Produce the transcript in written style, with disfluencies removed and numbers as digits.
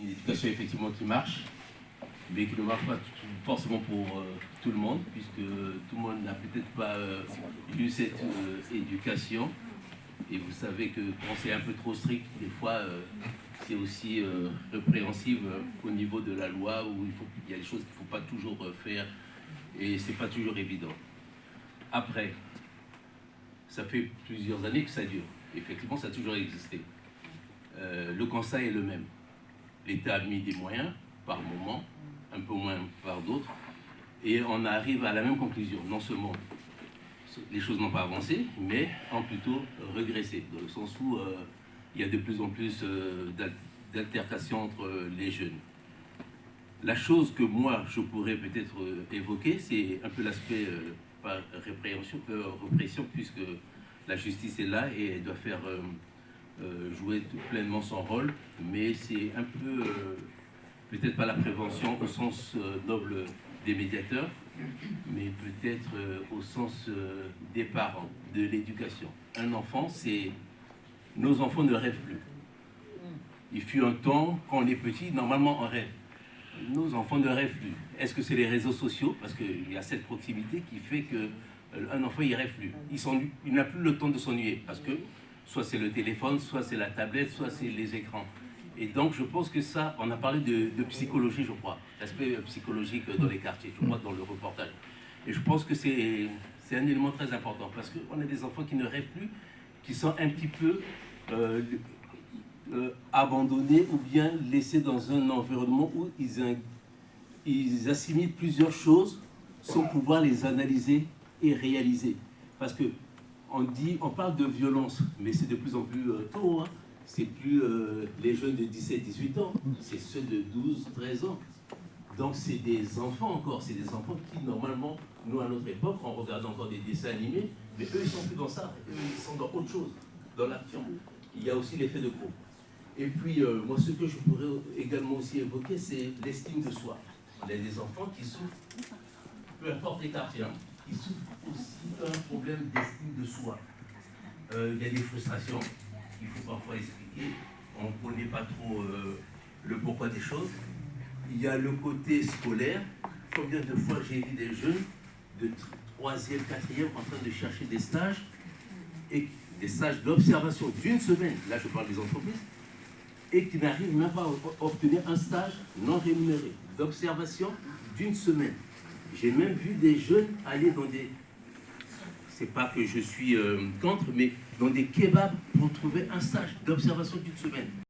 Une éducation effectivement qui marche, mais qui ne marche pas forcément pour tout le monde, puisque tout le monde n'a peut-être pas eu cette éducation. Et vous savez que quand c'est un peu trop strict, des fois, c'est aussi répréhensible au niveau de la loi, où il y a des choses qu'il ne faut pas toujours faire, et c'est pas toujours évident. Après, ça fait plusieurs années que ça dure. Effectivement, ça a toujours existé. Le constat est le même. L'État a mis des moyens par moment, un peu moins par d'autres, et on arrive à la même conclusion. Non seulement les choses n'ont pas avancé, mais ont plutôt régressé, dans le sens où il y a de plus en plus d'altercations entre les jeunes. La chose que moi, je pourrais peut-être évoquer, c'est un peu l'aspect par répression, puisque la justice est là et elle doit faire jouer pleinement son rôle, mais c'est un peu, peut-être pas la prévention au sens noble des médiateurs, mais peut-être au sens des parents, de l'éducation. Un enfant, c'est... Nos enfants ne rêvent plus. Il fut un temps, quand on est petit, normalement on rêve. Nos enfants ne rêvent plus. Est-ce que c'est les réseaux sociaux? Parce qu'il y a cette proximité qui fait qu'un enfant, il ne rêve plus. Il n'a plus le temps de s'ennuyer, parce que soit c'est le téléphone, soit c'est la tablette, soit c'est les écrans. Et donc, je pense que ça, on a parlé de psychologie, je crois, l'aspect psychologique dans les quartiers, je crois, dans le reportage. Et je pense que c'est un élément très important, parce qu'on a des enfants qui ne rêvent plus, qui sont un petit peu abandonnés ou bien laissés dans un environnement où ils assimilent plusieurs choses sans pouvoir les analyser et réaliser. Parce que on parle de violence, mais c'est de plus en plus tôt, hein. C'est plus les jeunes de 17-18 ans, c'est ceux de 12-13 ans. Donc c'est des enfants encore, c'est des enfants qui normalement, nous à notre époque, on regarde encore des dessins animés, mais eux ils sont plus dans ça, eux ils sont dans autre chose, dans l'action. Il y a aussi l'effet de groupe. Et puis moi ce que je pourrais également aussi évoquer, c'est l'estime de soi. On a des enfants qui souffrent, peu importe les quartiers, hein, qui souffrent aussi d'un problème d'estime de soi. Il y a des frustrations qu'il faut parfois expliquer, on ne connaît pas trop le pourquoi des choses. Il y a le côté scolaire. Combien de fois j'ai vu des jeunes de 3e, 4e en train de chercher des stages, et des stages d'observation d'une semaine, là je parle des entreprises, et qui n'arrivent même pas à obtenir un stage non rémunéré, d'observation d'une semaine. J'ai même vu des jeunes aller dans des... C'est pas que je suis contre, mais dans des kebabs pour trouver un stage d'observation d'une semaine.